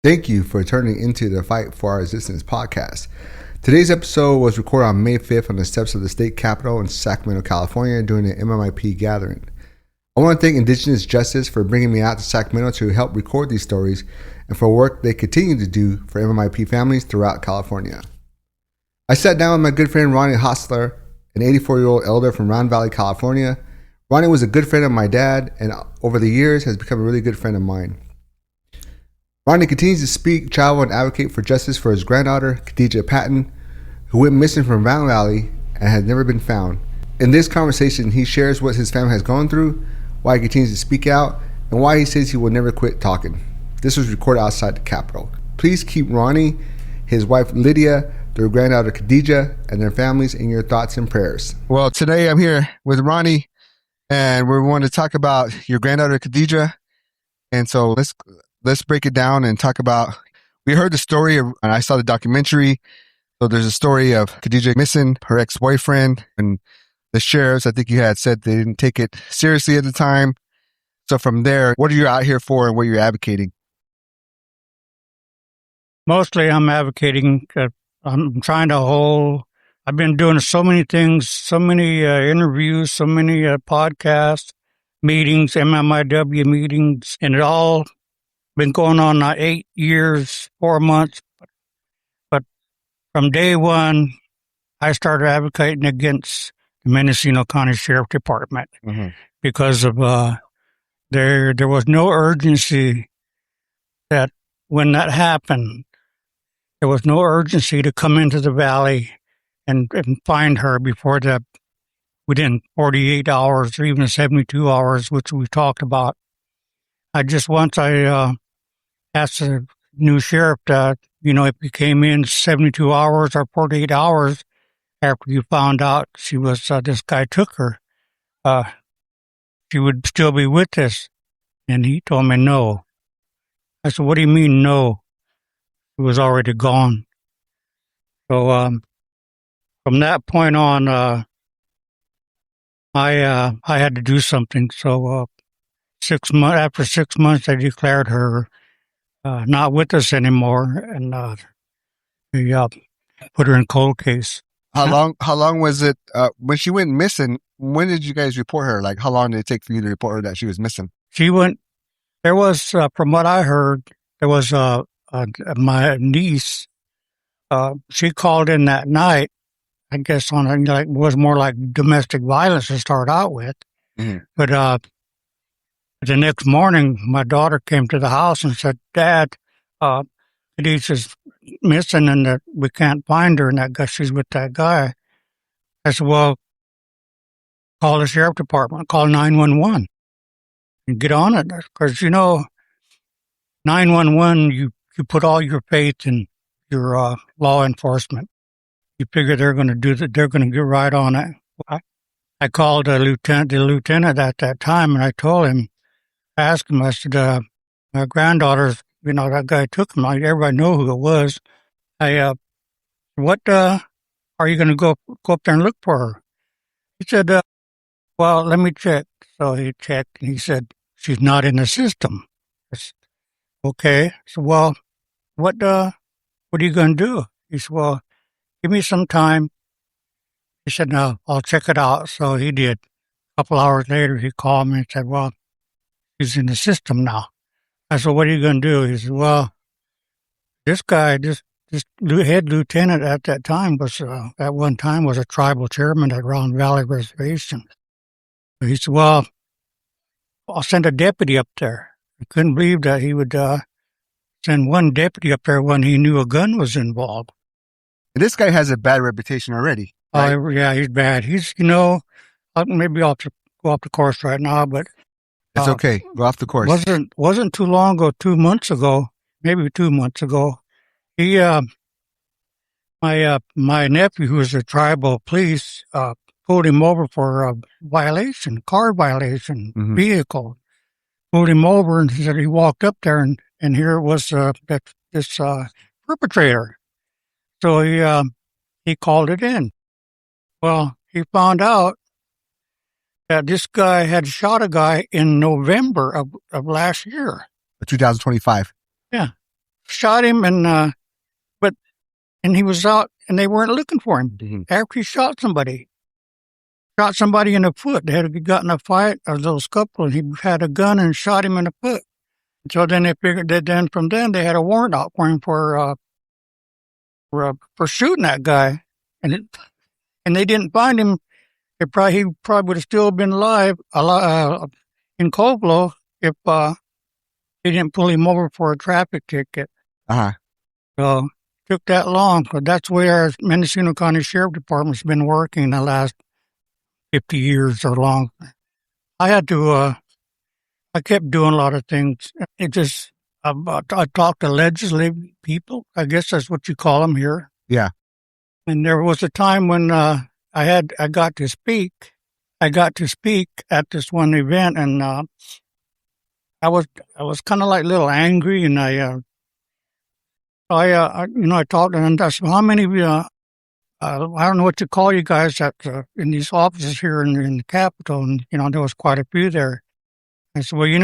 Thank you for turning into the Fight for Our Existence podcast. Today's episode was recorded on May 5th on the steps of the state capitol in Sacramento, California during the MMIP gathering. I want to thank Indigenous Justice for bringing me out to Sacramento to help record these stories and for work they continue to do for MMIP families throughout California. I sat down with my good friend Ronnie Hostler, an 84-year-old elder from Round Valley, California. Ronnie was a good friend of my dad and over the years has become a really good friend of mine. Ronnie continues to speak, travel, and advocate for justice for his granddaughter, Khadijah Britton, who went missing from Round Valley and has never been found. In this conversation, he shares what his family has gone through, why he continues to speak out, and why he says he will never quit talking. This was recorded outside the Capitol. Please keep Ronnie, his wife Lydia, their granddaughter Khadijah, and their families in your thoughts and prayers. Well, today I'm here with Ronnie, and we want to talk about your granddaughter Khadijah. And so let's break it down and talk about, we heard the story and I saw the documentary. So there's a story of Khadijah missing her ex-boyfriend, and the sheriffs, I think you had said they didn't take it seriously at the time. So from there, what are you out here for and what you're advocating? Mostly I'm advocating, I've been doing so many things, so many interviews, so many podcasts, meetings, MMIW meetings, and it all been going on now 8 years, 4 months. But from day one, I started advocating against the Mendocino County Sheriff Department because of there was no urgency that when that happened, there was no urgency to come into the valley and find her before within 48 hours or even 72 hours, which we talked about. I asked the new sheriff that, if you came in 72 hours or 48 hours after you found out she was, this guy took her, she would still be with us. And he told me no. I said, what do you mean no? She was already gone. So, from that point on, I had to do something. So, after 6 months, I declared her not with us anymore, and we put her in cold case. How long was it when she went missing? When did you guys report her? Like, how long did it take for you to report her that she was missing? There was, from what I heard, there was my niece. She called in that night. I guess was more like domestic violence to start out with, but the next morning, my daughter came to the house and said, Dad, Khadijah's missing and that we can't find her and that she's with that guy. I said, well, call the sheriff department, call 911 and get on it. Because, 911, you put all your faith in your law enforcement. You figure they're going to do that, they're going to get right on it. I called the lieutenant at that time and I told him, I asked him, I said, my granddaughter's, that guy took him. Everybody knew who it was. What are you going to go up there and look for her? He said, well, let me check. So he checked and he said, she's not in the system. I said, okay. So, well, what are you going to do? He said, well, give me some time. He said, no, I'll check it out. So he did. A couple hours later, he called me and said, well, she's in the system now. I said, what are you going to do? He said, well, this guy, this head lieutenant at that time at one time was a tribal chairman at Round Valley Reservation. He said, well, I'll send a deputy up there. I couldn't believe that he would send one deputy up there when he knew a gun was involved. And this guy has a bad reputation already. Right? Yeah, he's bad. He's, maybe I'll go off the course right now, but it's okay. Go off the course. Wasn't too long ago, 2 months ago, maybe 2 months ago. He, my nephew, who was a tribal police, pulled him over for a violation, car violation, vehicle. Pulled him over and he said he walked up there and here it was this perpetrator. So he called it in. Well, he found out that this guy had shot a guy in November of last year. 2025. Yeah. shot him, and he was out, and they weren't looking for him. After he shot somebody in the foot. They had gotten a fight, or those couple, and he had a gun and shot him in the foot. So then they figured that then from then they had a warrant out for him for shooting that guy, and they didn't find him. He probably would have still been alive in Coblo if they didn't pull him over for a traffic ticket. So it took that long, but that's where our Mendocino County Sheriff Department's been working the last 50 years or long. I had to. I kept doing a lot of things. It just, I talked to legislative people. I guess that's what you call them here. Yeah. And there was a time when I got to speak. I got to speak at this one event, and I was kind of like a little angry, and I talked, and I said, how many of you, I don't know what to call you guys in these offices here in the Capitol, and, there was quite a few there. I said, well, you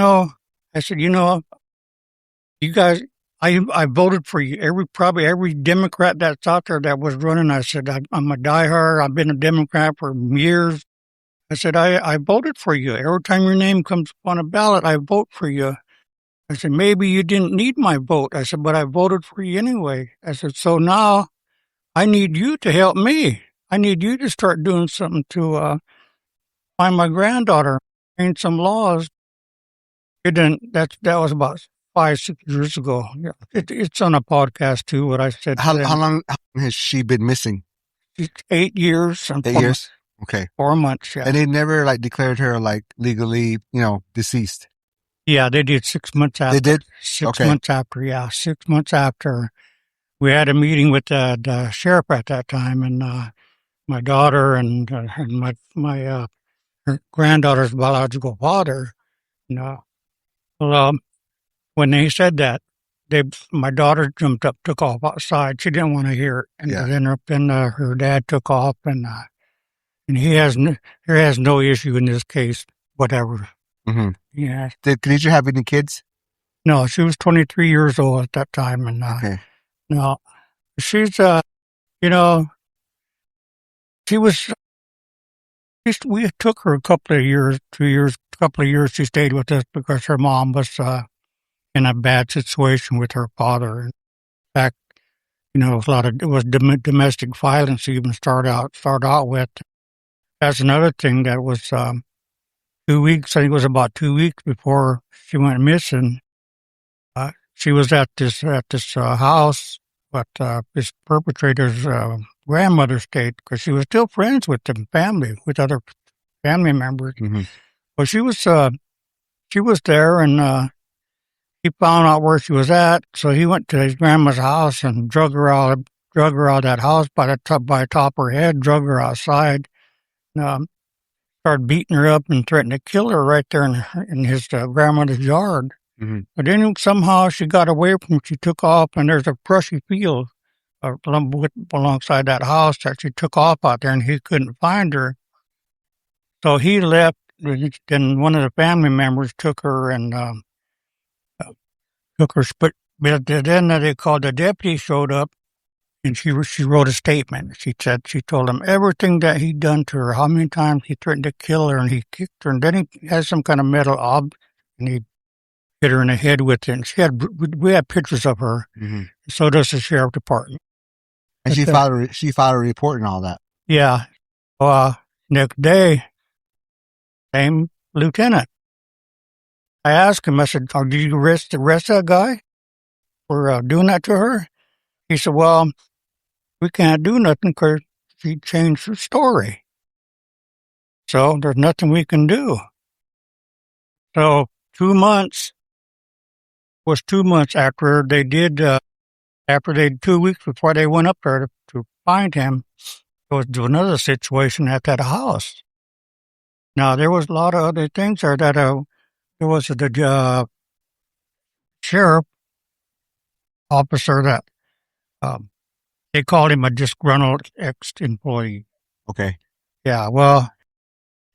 guys, I voted for you. Probably every Democrat that's out there that was running, I said, I'm a diehard. I've been a Democrat for years. I said, I voted for you. Every time your name comes on a ballot, I vote for you. I said, maybe you didn't need my vote. I said, but I voted for you anyway. I said, so now I need you to help me. I need you to start doing something to find my granddaughter, change some laws. It didn't. That was about 5-6 years ago. Yeah, it's on a podcast too. What I said. How long has she been missing? 8 years. 8 years. Okay. 4 months. Yeah. And they never declared her legally, deceased. Yeah, they did 6 months after. They did 6 months after. Yeah, 6 months after. We had a meeting with the sheriff at that time, and my daughter and my her granddaughter's biological father. Well, when they said that, my daughter jumped up, took off outside. She didn't want to hear it, and then her dad took off, and he has no issue in this case, whatever. Mm-hmm. Yeah. Did Khadijah have any kids? No, she was 23 years old at that time, and no, she's she was. We took her a couple of years. She stayed with us because her mom was in a bad situation with her father. In fact, it was domestic violence even start out with. That's another thing that was 2 weeks. I think it was about 2 weeks before she went missing. She was at this house, but this perpetrator's grandmother stayed because she was still friends with with other family members. Mm-hmm. Well, she was there, and he found out where she was at. So he went to his grandma's house and drug her out of that house by the top of her head, drug her outside, started beating her up and threatened to kill her right there in his grandmother's yard. Mm-hmm. But then somehow she got away from him. She took off, and there's a brushy field alongside that house that she took off out there, and he couldn't find her. So he left. Then one of the family members took her and took her. But then they called, the deputy showed up, and she wrote a statement. She told him everything that he'd done to her, how many times he threatened to kill her, and he kicked her, and then he had some kind of metal object, and he hit her in the head with it. And we had pictures of her. Mm-hmm. So does the sheriff department. And she filed a report and all that. Yeah. Next day, same lieutenant. I asked him, I said, oh, did you arrest that guy for doing that to her? He said, well, we can't do nothing because she changed her story. So there's nothing we can do. So 2 months was 2 months after they did, 2 weeks before they went up there to find him. There was another situation at that house. Now, there was a lot of other things there that there was the sheriff officer that they called him a disgruntled ex-employee. Okay. Yeah, well,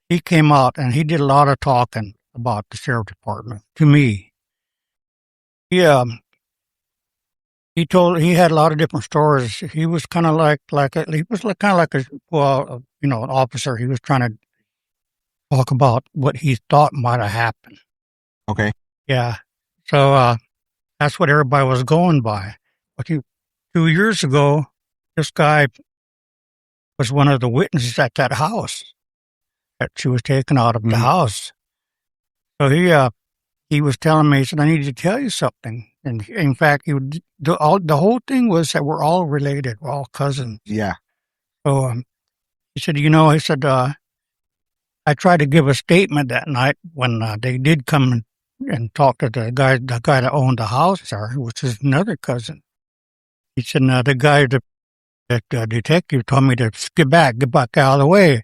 he came out and he did a lot of talking about the sheriff department to me. he had a lot of different stories. He was kind of he was kind of like an officer. He was trying to talk about what he thought might have happened. Okay. Yeah. So that's what everybody was going by. But 2 years ago, this guy was one of the witnesses at that house that she was taken out of the house. So he was telling me, he said, I need to tell you something. And in fact, the whole thing was that we're all related. We're all cousins. Yeah. So he said, I tried to give a statement that night when they did come and talk to the guy that owned the house there, which is another cousin. He said, the guy, the detective told me to get back out of the way.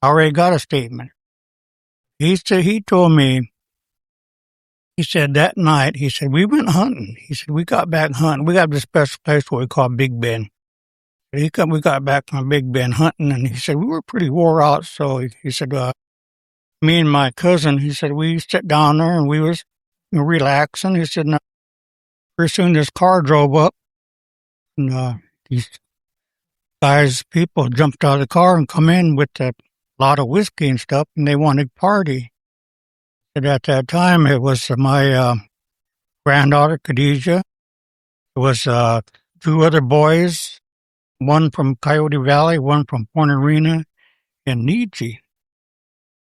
I already got a statement. He told me, he said that night, he said, we went hunting. He said, we got back hunting. We got this special place what we call Big Bend. We got back from Big Bend hunting, and he said, we were pretty wore out. So he said, me and my cousin, he said, we sat down there and we was relaxing. He said, pretty soon this car drove up, and these people jumped out of the car and come in with a lot of whiskey and stuff, and they wanted to party. And at that time, it was my granddaughter, Khadijah. It was 2 other boys, one from Coyote Valley, one from Point Arena, and Niji.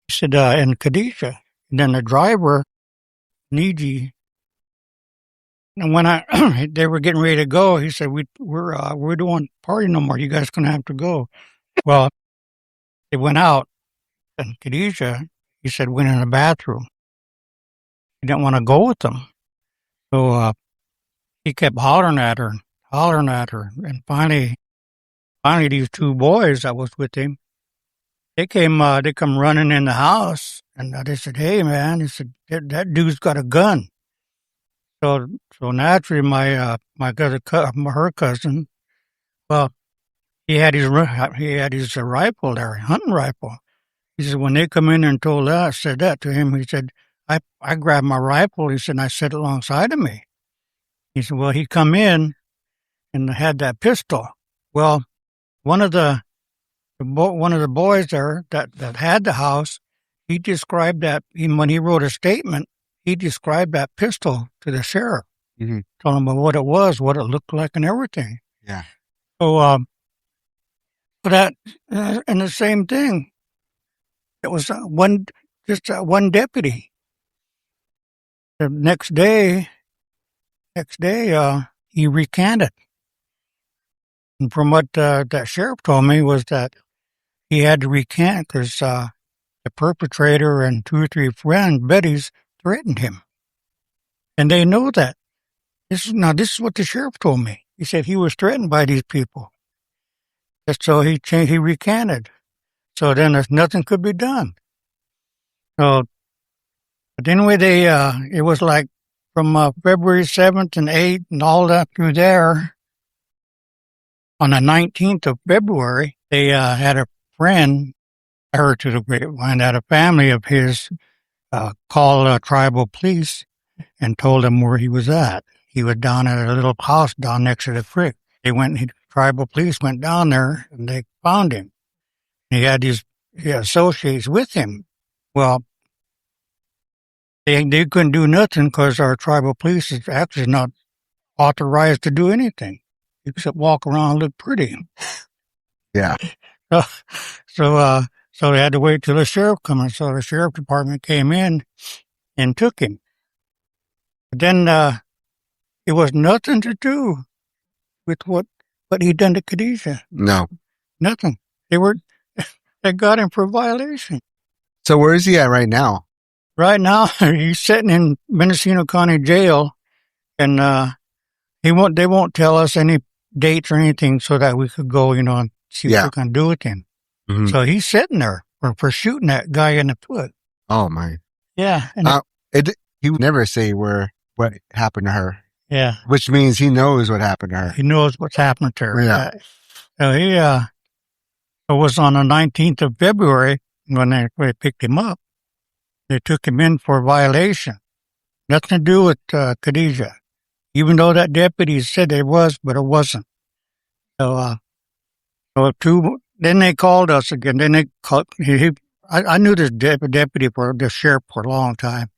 He said, and Khadijah. And then the driver, Niji, and when they were getting ready to go, he said, we don't want party no more. You guys going to have to go. Well, they went out, and Khadijah, he said, went in the bathroom. He didn't want to go with them. So he kept hollering at her. And finally these 2 boys that was with him, they come running in the house, and they said, hey, man, he said, that dude's got a gun. So naturally, her cousin, well, he had his rifle there, hunting rifle. He said, when they come in and said that to him, he said, I grabbed my rifle, he said, and I set it alongside of me. He said, well, he come in and had that pistol. Well, one of the boys there that had the house, he described that, when he wrote a statement, he described that pistol to the sheriff, told him what it was, what it looked like, and everything. Yeah. So, and the same thing, it was one deputy. The next day, he recanted. And from what that sheriff told me was that he had to recant because the perpetrator and 2 or 3 friends, buddies, threatened him. And they know that. This is what the sheriff told me. He said he was threatened by these people. So he recanted. So then nothing could be done. So, but anyway, it was like from February 7th and 8th and all that through there. On the 19th of February, they had a friend, I heard to the grapevine, that a family of his called tribal police and told them where he was at. He was down at a little house down next to the creek. Tribal police went down there and they found him. He had his associates with him. Well, they couldn't do nothing because our tribal police is actually not authorized to do anything except walk around and look pretty. Yeah. So they had to wait till the sheriff come in. So the sheriff department came in and took him. But then it was nothing to do with what he'd done to Khadijah. No. Nothing. They got him for violation. So where is he at right now? Right now, he's sitting in Mendocino County Jail, and they won't tell us any dates or anything so that we could go, and see what we can do with him. Mm-hmm. So he's sitting there for shooting that guy in the foot. Oh my! Yeah, and he would never say what happened to her. Yeah, which means he knows what happened to her. He knows what's happened to her. Yeah. So it was on the 19th of February when they picked him up. They took him in for violation. Nothing to do with Khadijah. even though that deputy said it was, but it wasn't. So, then they called us again. Then they called, I knew this deputy for the sheriff for a long time.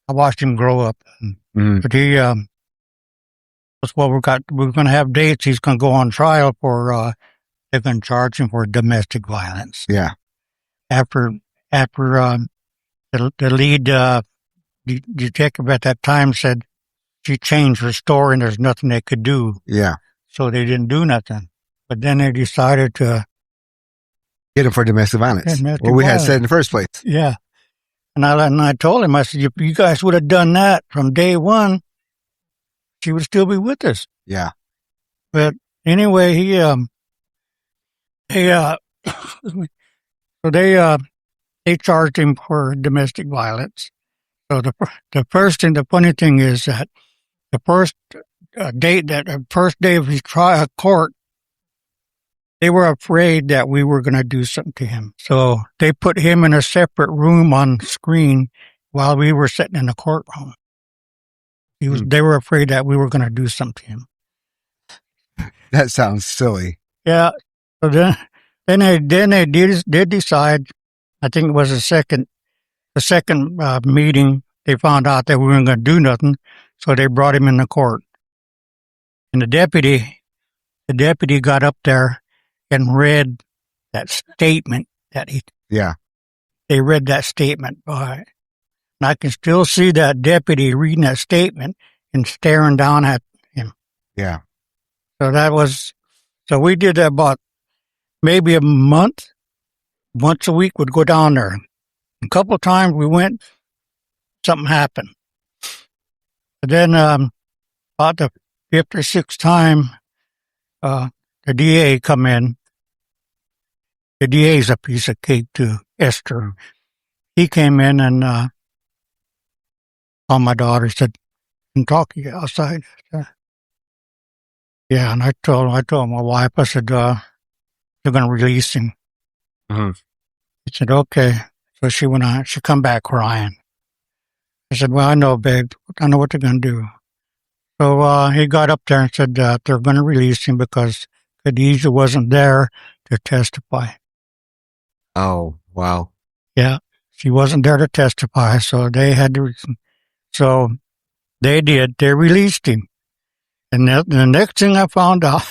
I watched him grow up. But he, that's what we're going to have dates. He's going to go on trial for, they're going to charge him for domestic violence. Yeah. After, the lead, detective at that time said she changed her story and there's nothing they could do. Yeah. So they didn't do nothing. But then they decided to get him for domestic violence. What we had said in the first place. Yeah. And I told him, I said, if you guys would have done that from day one, she would still be with us. Yeah. But anyway, they charged him for domestic violence. So the funny thing is that the first day of his court, they were afraid that we were going to do something to him. So they put him in a separate room on screen while we were sitting in the courtroom. They were afraid that we were going to do something to him. That sounds silly. Yeah. So then they did decide. I think it was the second meeting. They found out that we weren't going to do nothing, so they brought him in the court. And the deputy got up there and read that statement they read that statement. And I can still see that deputy reading that statement and staring down at him. Yeah. So we did that about maybe a month. Once a week would go down there. A couple of times we went, something happened. But then about the fifth or sixth time, the DA come in. The DA's a piece of cake too, Esther. He came in and called my daughter, said, "Can talk to you outside." Yeah, and I told my wife, I said, "They're going to release him." Mm-hmm. He said, "Okay." So she went on. She come back crying. I said, "Well, I know, babe. I know what they're going to do." So he got up there and said that they're going to release him because Khadijah wasn't there to testify. Oh, wow. Yeah, she wasn't there to testify, so they had to. So they did. They released him. And the next thing I found out,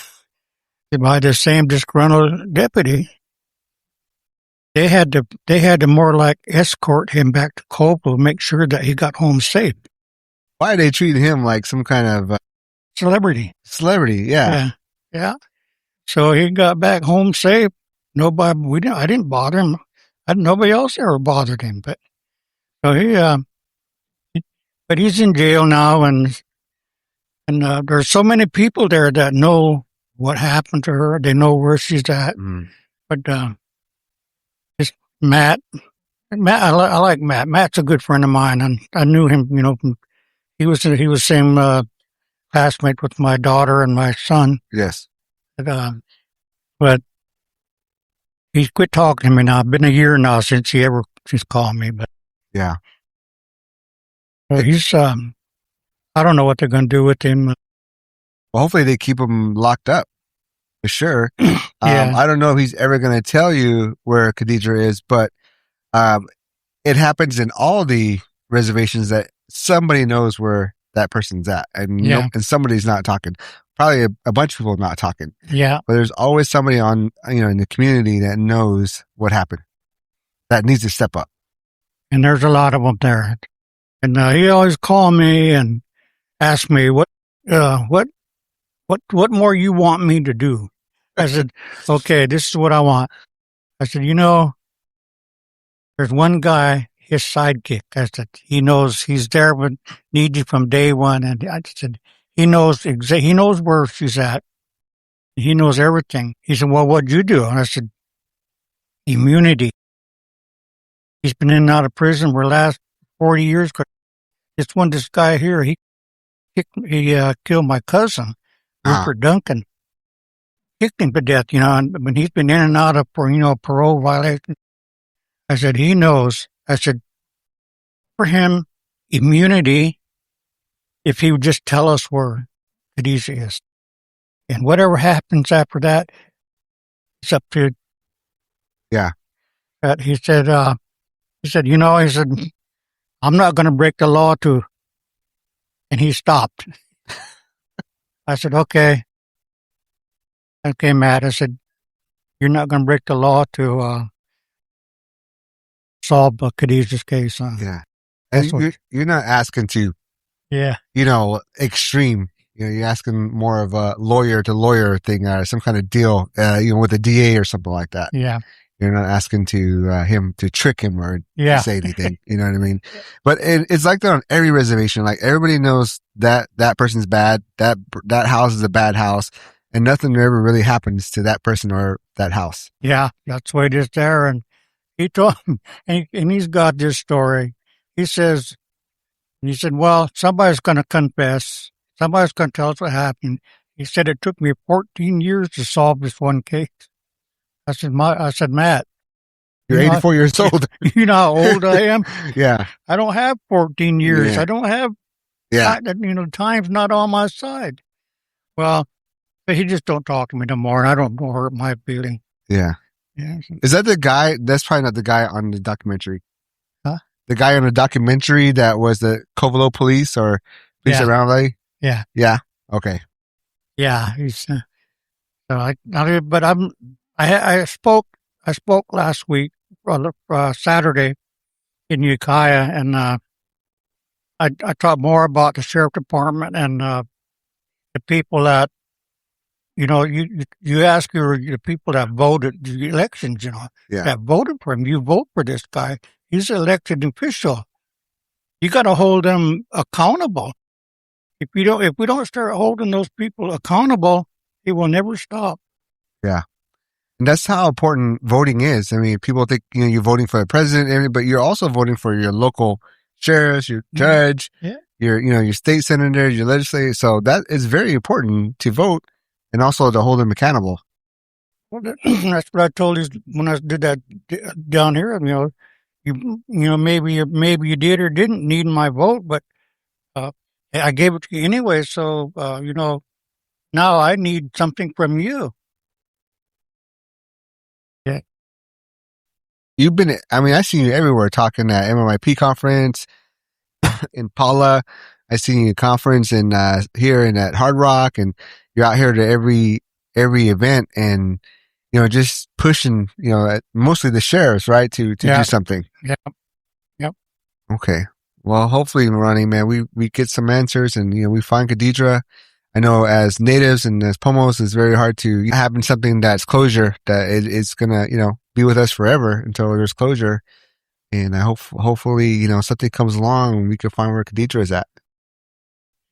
by the same disgruntled deputy, they had to more like escort him back to Copeland, make sure that he got home safe. Why are they treating him like some kind of celebrity? Yeah. Yeah. So he got back home safe. I didn't bother him. Nobody else ever bothered him. But so but he's in jail now, and there's so many people there that know what happened to her. They know where she's at. But it's Matt, I like Matt. Matt's a good friend of mine, and I knew him. He was same classmate with my daughter and my son. Yes. But he's quit talking to me now. It's been a year now since he's called me. But yeah, he's I don't know what they're going to do with him. Well, hopefully they keep him locked up for sure. Yeah. I don't know if he's ever going to tell you where Khadijah is, but it happens in all the reservations that somebody knows where that person's at, and and somebody's not talking. Probably a bunch of people not talking. Yeah, but there's always somebody in the community that knows what happened, that needs to step up. And there's a lot of them there. And he always called me and asked me what more you want me to do. I said, okay, this is what I want. I said, there's one guy, his sidekick. I said, he knows he's there, but needs you from day one. And I said, he knows where she's at. He knows everything. He said, well, what'd you do? And I said, immunity. He's been in and out of prison for the last 40 years. This guy here, he killed my cousin, Rupert Duncan. Kicked him to death, but he's been in and out of for parole violation. I said, he knows. I said, for him, immunity if he would just tell us where Khadijah is. And whatever happens after that, it's up to. Yeah. He said, he said, I'm not going to break the law to, and he stopped. I said, okay, Matt. I said, you're not going to break the law to solve Khadijah's case. Yeah. And you're not asking to, yeah, extreme. You're asking more of a lawyer to lawyer thing, some kind of deal, with a DA or something like that. Yeah. You're not asking to him to trick him or to say anything. You know what I mean? But it's like that on every reservation. Like everybody knows that person's bad. That house is a bad house, and nothing ever really happens to that person or that house. Yeah, that's the way it is there. And he told him, and he's got this story. He said, well, somebody's going to confess. Somebody's going to tell us what happened. He said, it took me 14 years to solve this one case. I said, Matt. You're 84 years old. You know how old I am? Yeah. I don't have 14 years. Yeah. I don't have, time's not on my side. Well, but he just don't talk to me no more, and I don't hurt my feeling. Yeah. Yeah. Is that the guy? That's probably not the guy on the documentary. Huh? The guy on the documentary that was the Covelo police or police around Valley? Yeah. Yeah. Okay. Yeah. He's, I spoke last week, Saturday in Ukiah, and I talked more about the sheriff department and the people that, you ask the people that voted the elections, that voted for him. You vote for this guy. He's an elected official. You got to hold them accountable. If we don't start holding those people accountable, it will never stop. Yeah. And that's how important voting is. I mean, people think, you're voting for the president, but you're also voting for your local sheriffs, your judge, your state senator, your legislator. So that is very important to vote and also to hold them accountable. Well, that's what I told you when I did that down here. Maybe you did or didn't need my vote, but I gave it to you anyway. So, now I need something from you. Yeah. I see you everywhere talking at MMIP conference in Paula. I see you at conference and here and at Hard Rock, and you're out here to every event and, just pushing, mostly the sheriffs, right? To do something. Yeah. Yep. Okay. Well, hopefully, Ronnie, man, we get some answers and, we find Khadijah. I know as natives and as Pomos, it's very hard to having something that's closure, that it's going to, be with us forever until there's closure. And I hopefully, something comes along and we can find where Khadijah is at.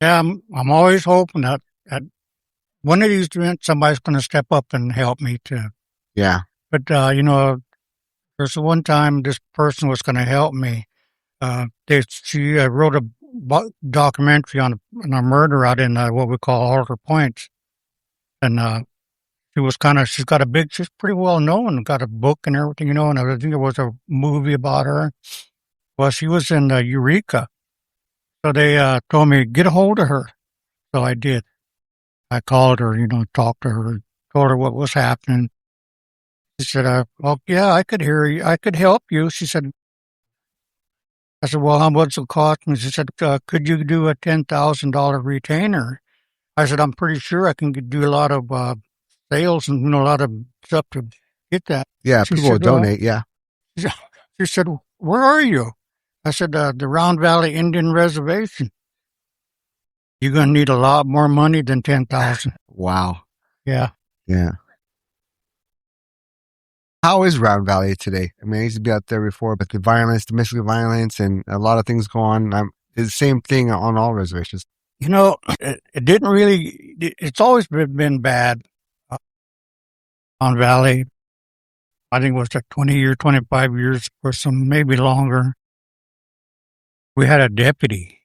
Yeah, I'm always hoping that one of these events, somebody's going to step up and help me too. Yeah. But, there's one time this person was going to help me. She wrote a documentary on a murder out in what we call Alder Points. And she's pretty well known, got a book and everything, and I think there was a movie about her. Well, she was in Eureka. So they told me, get a hold of her. So I did. I called her, talked to her, told her what was happening. She said, I could hear you. I could help you. She said, I said, well, how much will it cost me? She said, could you do a $10,000 retainer? I said, I'm pretty sure I can do a lot of sales and a lot of stuff to get that. Yeah, people will donate, yeah. She said, where are you? I said, the Round Valley Indian Reservation. You're going to need a lot more money than $10,000. Wow. Yeah. Yeah. How is Round Valley today? I mean, I used to be out there before, but the violence, domestic violence, and a lot of things go on. It's the same thing on all reservations. It didn't really, it's always been bad on Valley. I think it was like 20 years, 25 years, or some, maybe longer. We had a deputy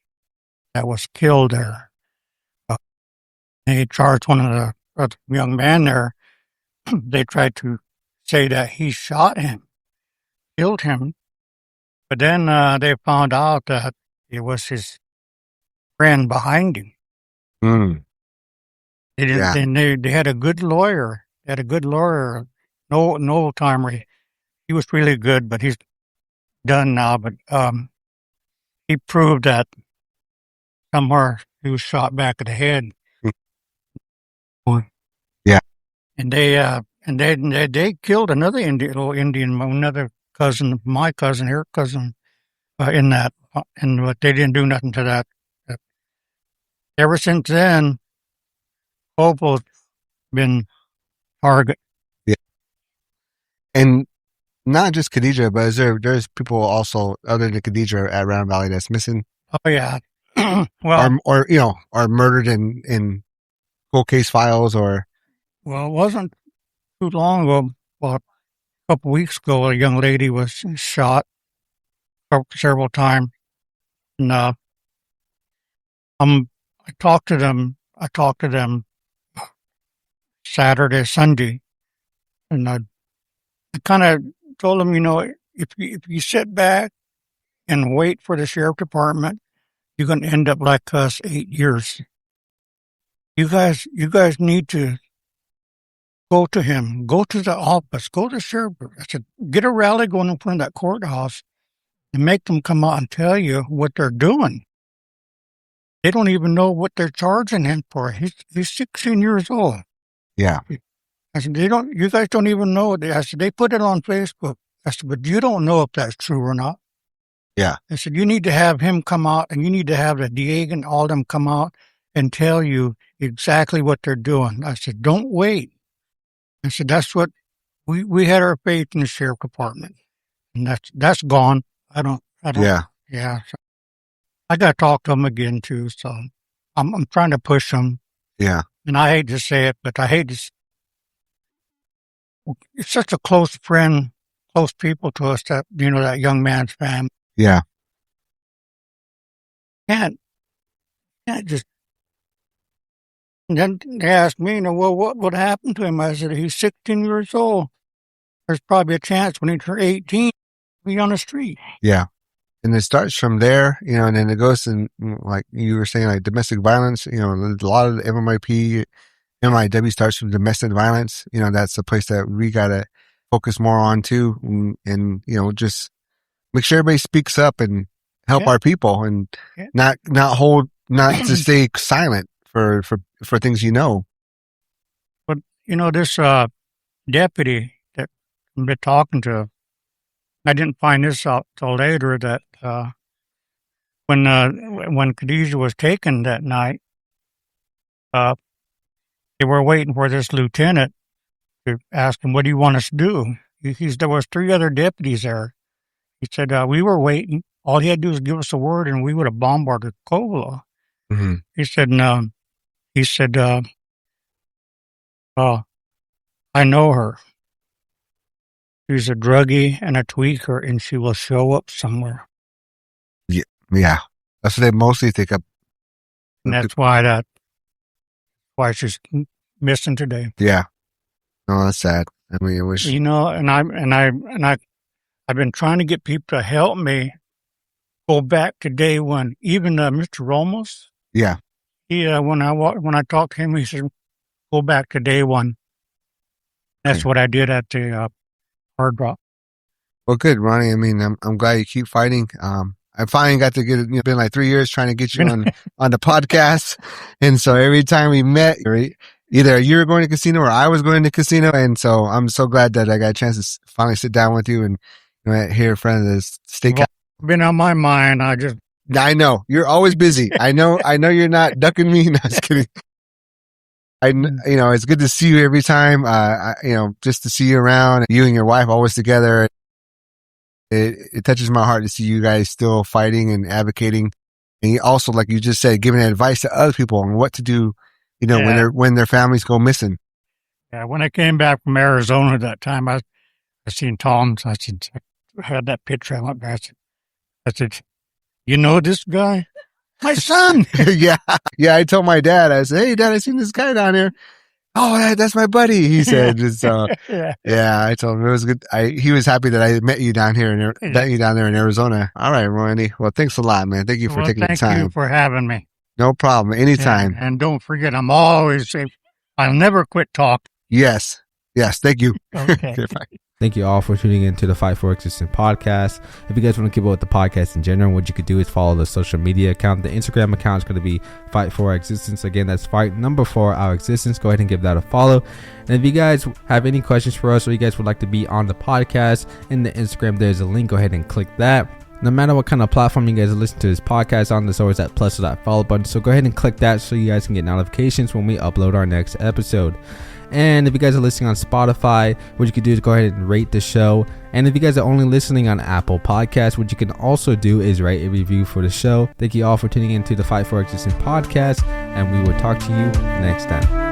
that was killed there. And he charged one of the young man there. They tried to say that he shot him, killed him. But then they found out that it was his ran behind him. Mm. They didn't. They had a good lawyer. They had a good lawyer. No old timer. He was really good, but he's done now. But he proved that somewhere he was shot back of the head. Yeah. And they killed another little Indian, another cousin, my cousin, her cousin, in that, but they didn't do nothing to that. Ever since then, Opal's been target. Yeah. And not just Khadijah, but there's people also other than Khadijah at Round Valley that's missing? Oh yeah. Well, or are murdered in cold case files or. Well, it wasn't too long ago. Well, a couple weeks ago, a young lady was shot several times. And I talked to them. I talked to them Saturday, Sunday, and I kind of told them, if you sit back and wait for the sheriff department, you're going to end up like us 8 years. You guys need to go to him, go to the office, go to the sheriff. I said, get a rally going in front of that courthouse and make them come out and tell you what they're doing. They don't even know what they're charging him for. He's 16 years old. Yeah. I said, you guys don't even know. I said, they put it on Facebook. I said, but you don't know if that's true or not. Yeah. I said, you need to have him come out, and you need to have the DA and all them come out and tell you exactly what they're doing. I said, don't wait. I said, that's what we had our faith in the sheriff department, and that's gone. I don't. Yeah. Yeah. So I got to talk to them again too. So I'm trying to push them. Yeah. And I hate to say it, but I hate to. It's such a close friend, close people to us that, that young man's family. Yeah. Can't just. And then they asked me, well, what happened to him? I said, he's 16 years old. There's probably a chance when he turns 18, he'll be on the street. Yeah. And it starts from there, and then it goes in, like you were saying, like domestic violence, a lot of the MMIP, MIW starts from domestic violence. That's the place that we got to focus more on too. And just make sure everybody speaks up and help our people and not to stay silent for things. But, this deputy that I've been talking to, I didn't find this out till later that when Khadijah was taken that night, they were waiting for this lieutenant to ask him, what do you want us to do? There was 3 other deputies there. He said, we were waiting. All he had to do was give us a word and we would have bombarded Kovala. Mm-hmm. He said, no. He said, I know her. She's a druggie and a tweaker, and she will show up somewhere. Yeah. That's what they mostly think of. And that's why she's missing today. Yeah. No, that's sad. I mean, it was. And I've been trying to get people to help me go back to day one. Even Mr. Ramos. Yeah. He when I talked to him, he said, "Go back to day one." That's what I did at the hard rock. Well, good, Ronnie. I mean, I'm glad you keep fighting. I finally got to get it. Been like 3 years trying to get you on the podcast, and so every time we met, either you were going to casino or I was going to casino, and so I'm so glad that I got a chance to finally sit down with you and hear a friend of the state. Been on my mind. I know you're always busy. I know you're not ducking me. No, I was kidding. It's good to see you every time. Just to see you around, you and your wife always together. It touches my heart to see you guys still fighting and advocating. And you also, like you just said, giving advice to other people on what to do, when their families go missing. Yeah. When I came back from Arizona that time, I seen Tom's. I had that picture. I went back. I said, you know this guy? My son. Yeah. I told my dad, I said, hey, Dad, I seen this guy down here. Oh, that's my buddy. He said, yeah, I told him it was good. He was happy that I met you down here met you down there in Arizona. All right, Ronnie. Well, thanks a lot, man. Thank you for taking the time. Thank you for having me. No problem. Anytime. And don't forget, I'll never quit talking. Yes. Thank you. Okay. Bye. Thank you all for tuning in to the Fight for Existence podcast. If you guys want to keep up with the podcast in general, what you could do is follow the social media account. The Instagram account is going to be Fight for Our Existence. Again, that's Fight number 4 Our Existence. Go ahead and give that a follow. And if you guys have any questions for us, or you guys would like to be on the podcast, in the Instagram, there's a link. Go ahead and click that. No matter what kind of platform you guys are listening to this podcast on, there's always that plus or that follow button. So go ahead and click that so you guys can get notifications when we upload our next episode. And if you guys are listening on Spotify, what you can do is go ahead and rate the show. And if you guys are only listening on Apple Podcasts, what you can also do is write a review for the show. Thank you all for tuning in to the Fight for Existence podcast, and we will talk to you next time.